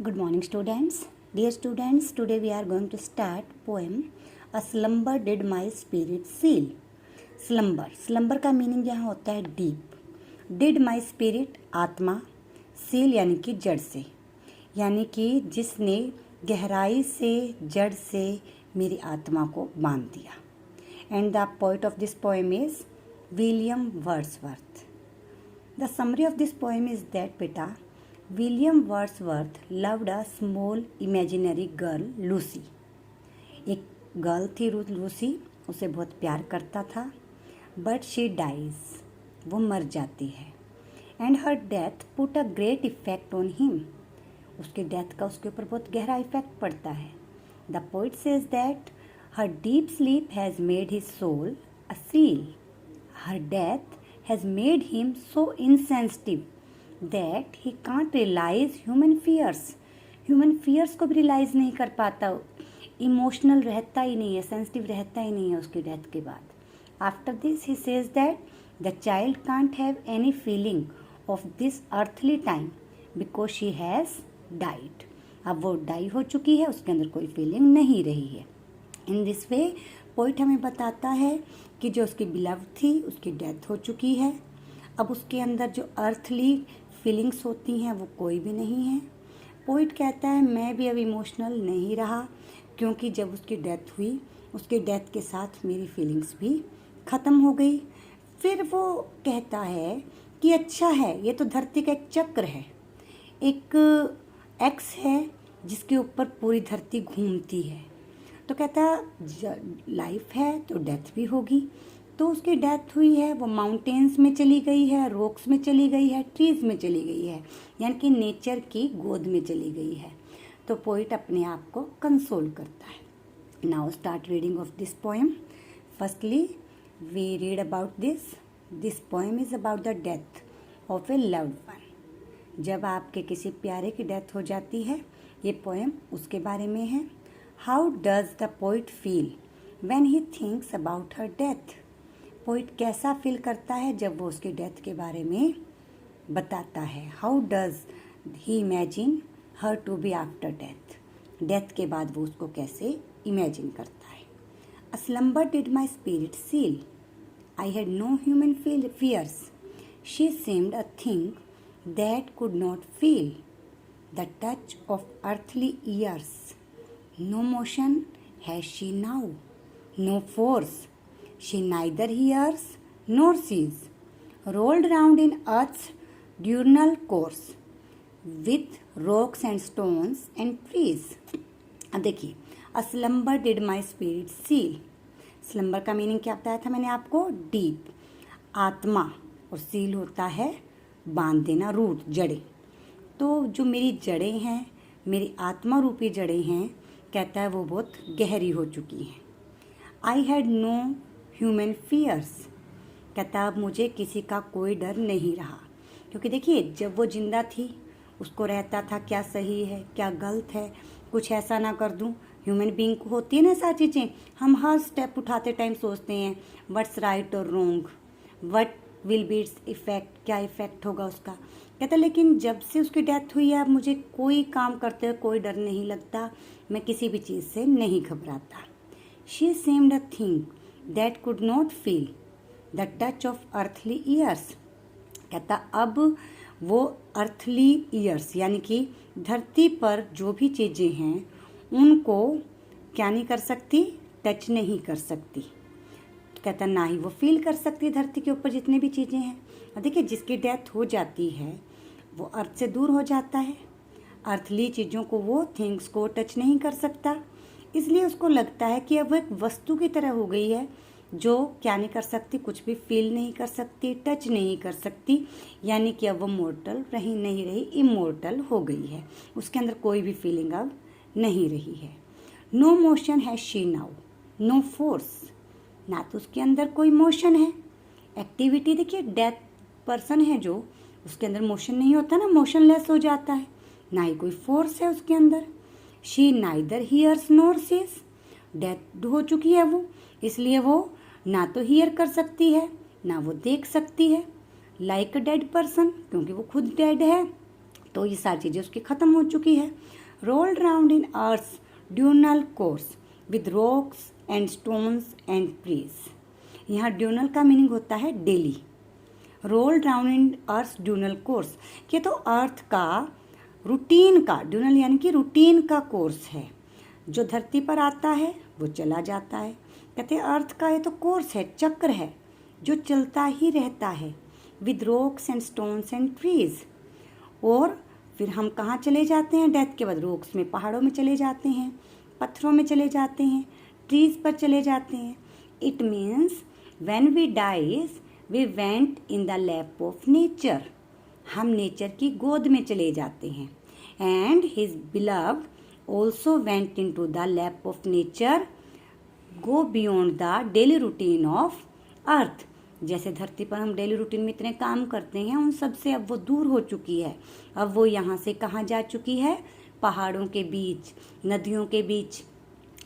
Good morning, students. Dear students, today we are going to start poem A Slumber Did My Spirit Seal. Slumber का meaning यहाँ होता है deep. Did my spirit आत्मा, seal यानी कि जड़ से, यानी कि जिसने गहराई से जड़ से मेरी आत्मा को बांध दिया. And the poet of this poem is William Wordsworth. The summary of this poem is that बेटा William Wordsworth loved a small imaginary girl Lucy. एक गर्ल थी लूसी, उसे बहुत प्यार करता था. बट शी डाइज, वो मर जाती है. And her death put a great effect on him, उसके डेथ का उसके ऊपर बहुत गहरा इफेक्ट पड़ता है. The poet says that her deep sleep has made his soul a seal. Her death has made him so insensitive that he can't realize human fears. Human fears को भी रियलाइज़ नहीं कर पाता, इमोशनल रहता ही नहीं है, सेंसिटिव रहता ही नहीं है उसकी डेथ के बाद. After this he says that the child can't have any feeling of this earthly time because she has died. अब वो डाई हो चुकी है, उसके अंदर कोई फीलिंग नहीं रही है. इन दिस वे पोइट हमें बताता है कि जो उसकी बिलव थी उसकी डेथ हो चुकी है. अब उसके अंदर जो अर्थली फीलिंग्स होती हैं वो कोई भी नहीं है. पोइट कहता है मैं भी अब इमोशनल नहीं रहा, क्योंकि जब उसकी डेथ हुई उसके डेथ के साथ मेरी फीलिंग्स भी ख़त्म हो गई. फिर वो कहता है कि अच्छा है, ये तो धरती का एक चक्र है, एक एक्स है जिसके ऊपर पूरी धरती घूमती है. तो कहता लाइफ है तो डेथ भी होगी. तो उसकी डेथ हुई है, वो माउंटेन्स में चली गई है, रॉक्स में चली गई है, ट्रीज़ में चली गई है, यानी कि नेचर की गोद में चली गई है. तो पोइट अपने आप को कंसोल करता है. Now start reading of this poem. Firstly we read about this poem is about the death of a loved one. जब आपके किसी प्यारे की डेथ हो जाती है, ये पोएम उसके बारे में है. How does the poet feel when he thinks about her death. Poet कैसा फील करता है जब वो उसकी डेथ के बारे में बताता है. How does he imagine her to be after death. Death के बाद वो उसको कैसे इमेजिन करता है. A slumber did my spirit seal. I had no human fears. She seemed a thing that could not feel the touch of earthly years. No motion has she now, no force. She neither hears nor sees, rolled round in earth's diurnal course, with rocks and stones and trees. अब देखिए, a slumber did my spirit seal. Slumber का meaning क्या बताया था मैंने आपको? Deep, आत्मा, और सील होता है बांध देना, रूट, जड़ें. तो जो मेरी जड़ें हैं, मेरी आत्मा रूपी जड़ें हैं, कहता है वो बहुत गहरी हो चुकी हैं. I had no human fears. कहता अब मुझे किसी का कोई डर नहीं रहा, क्योंकि देखिए जब वो जिंदा थी उसको रहता था क्या सही है क्या गलत है, कुछ ऐसा ना कर दूं. ह्यूमन बीइंग को होती है ना सारी चीज़ें, हम हर स्टेप उठाते टाइम सोचते हैं व्हाट्स राइट और wrong, what will be its effect, क्या इफेक्ट होगा उसका. कहता लेकिन जब से उसकी डेथ हुई है अब मुझे कोई काम करते हुए कोई डर नहीं लगता, मैं किसी भी चीज़ से नहीं घबराता. She seemed a thing that could not feel the touch of earthly years. कहता अब वो earthly years यानी कि धरती पर जो भी चीज़ें हैं उनको क्या नहीं कर सकती, टच नहीं कर सकती. कहता ना ही वो फील कर सकती धरती के ऊपर जितनी भी चीज़ें हैं. और देखिए जिसकी डेथ हो जाती है वो अर्थ से दूर हो जाता है, अर्थली चीज़ों को, वो थिंग्स को टच नहीं कर सकता. इसलिए उसको लगता है कि अब वो एक वस्तु की तरह हो गई है जो क्या नहीं कर सकती, कुछ भी फील नहीं कर सकती, टच नहीं कर सकती, यानी कि अब वो मोर्टल नहीं रही, इमोर्टल हो गई है. उसके अंदर कोई भी फीलिंग अब नहीं रही है. नो मोशन है शी नाउ, नो फोर्स. ना तो उसके अंदर कोई मोशन है, एक्टिविटी. देखिए डेथ पर्सन है जो, उसके अंदर मोशन नहीं होता ना, मोशनलेस हो जाता है. ना ही कोई फोर्स है उसके अंदर. She neither hears nor sees. Death हो चुकी है वो, इसलिए वो ना तो हियर कर सकती है ना वो देख सकती है. लाइक अ डेड पर्सन, क्योंकि वो खुद डेड है. तो ये सारी चीज़ें उसकी ख़त्म हो चुकी है। Rolled round in earth diurnal course with rocks and stones and trees. यहाँ ड्यूनल का मीनिंग होता है daily. Rolled round in earth diurnal course, ये तो अर्थ का रूटीन का, ड्यूनल यानी कि रूटीन का कोर्स है। जो धरती पर आता है वो चला जाता है। कहते हैं अर्थ का ये तो कोर्स है, चक्र है जो चलता ही रहता है। With rocks and stones and trees, और फिर हम कहाँ चले जाते हैं डेथ के बाद? रॉक्स में, पहाड़ों में चले जाते हैं, पत्थरों में चले जाते हैं, ट्रीज पर चले जाते हैं। It means when we dies we went in the lap of nature, हम नेचर की गोद में चले जाते हैं। And his beloved also went into the lap of nature, go beyond the daily routine of earth. जैसे धरती पर हम डेली रूटीन में इतने काम करते हैं, उन सब से अब वो दूर हो चुकी है। अब वो यहाँ से कहाँ जा चुकी है? पहाड़ों के बीच, नदियों के बीच।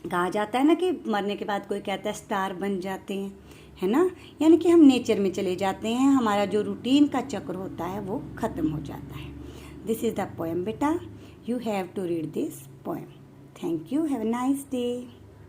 कहा जाता है ना कि मरने के बाद कोई कहता है स्टार बन जाते हैं, है ना, यानी कि हम नेचर में चले जाते हैं, हमारा जो रूटीन का चक्र होता है वो ख़त्म हो जाता है। दिस इज़ द पोएम बेटा, you have to read this poem. Thank you, have a nice day.